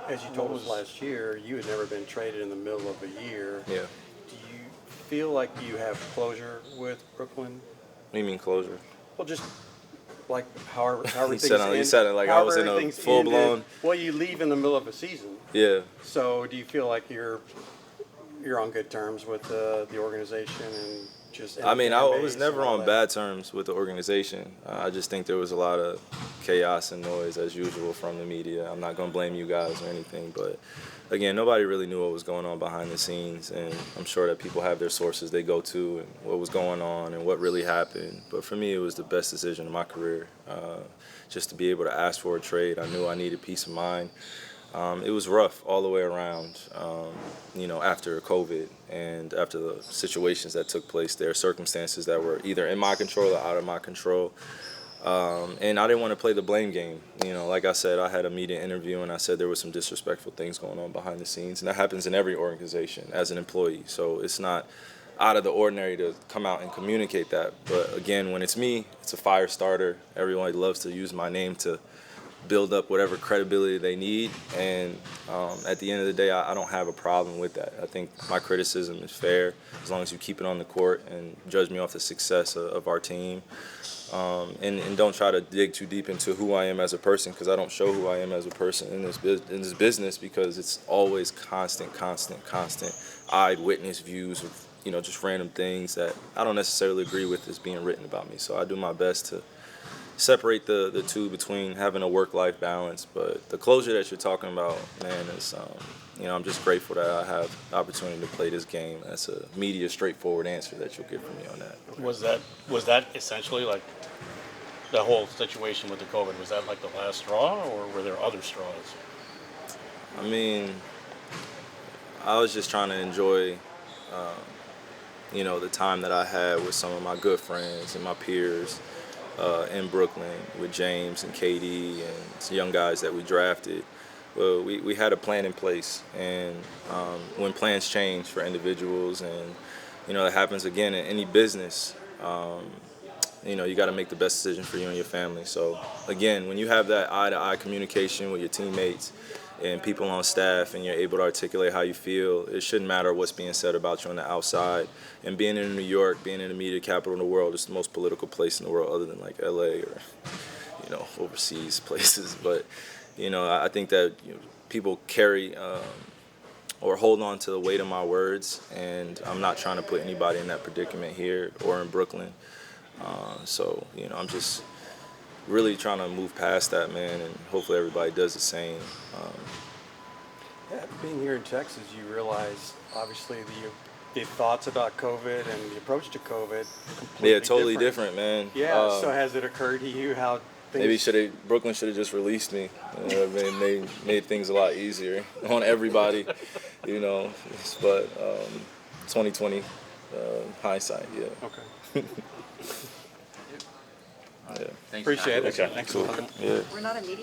as you told us last year, you had never been traded in the middle of a year. Yeah. Do you feel like you have closure with Brooklyn? What do you mean closure? Well, just like how You everything's said it like I was in a everything's full blown. ended. Well, you leave in the middle of a season. Yeah. So do you feel like you're on good terms with the organization and just? I mean, I was base never and all on that? bad terms with the organization. I just think there was a lot of chaos and noise as usual from the media. I'm not going to blame you guys or anything, but again, nobody really knew what was going on behind the scenes, and I'm sure that people have their sources they go to and what was going on and what really happened. But for me, it was the best decision of my career, just to be able to ask for a trade. I knew I needed peace of mind. It was rough all the way around, after COVID and after the situations that took place there, circumstances that were either in my control or out of my control. And I didn't want to play the blame game. Like I said, I had a media interview and I said there were some disrespectful things going on behind the scenes. And that happens in every organization as an employee. So it's not out of the ordinary to come out and communicate that. But again, when it's me, it's a fire starter. Everyone loves to use my name to build up whatever credibility they need, and at the end of the day, I don't have a problem with that. I think my criticism is fair as long as you keep it on the court and judge me off the success of our team, and don't try to dig too deep into who I am as a person, because I don't show who I am as a person in this business, because it's always constant eyewitness views of just random things that I don't necessarily agree with is being written about me. So I do my best to separate the two between having a work-life balance. But the closure that you're talking about, man, is I'm just grateful that I have the opportunity to play this game. That's a media straightforward answer that you'll get from me on that. Was that essentially like the whole situation with the COVID? Was that like the last straw, or were there other straws? I mean, I was just trying to enjoy, the time that I had with some of my good friends and my peers in Brooklyn with James and KD and some young guys that we drafted. Well, we had a plan in place, and when plans change for individuals, and it happens again in any business, you got to make the best decision for you and your family. So again, when you have that eye-to-eye communication with your teammates and people on staff, and you're able to articulate how you feel, it shouldn't matter what's being said about you on the outside. And being in New York, being in the media capital of the world, it's the most political place in the world other than like LA or, overseas places. But, I think that people carry or hold on to the weight of my words, and I'm not trying to put anybody in that predicament here or in Brooklyn. So, I'm just really trying to move past that, man, and hopefully everybody does the same. Being here in Texas, you realize obviously the thoughts about COVID and the approach to COVID completely totally different, man. Yeah. So has it occurred to you how things? Maybe Brooklyn should have just released me. Made things a lot easier on everybody, But 2020 hindsight, yeah. Okay. Yeah. Appreciate it. Okay. Thanks. Cool. Yeah. We're not a media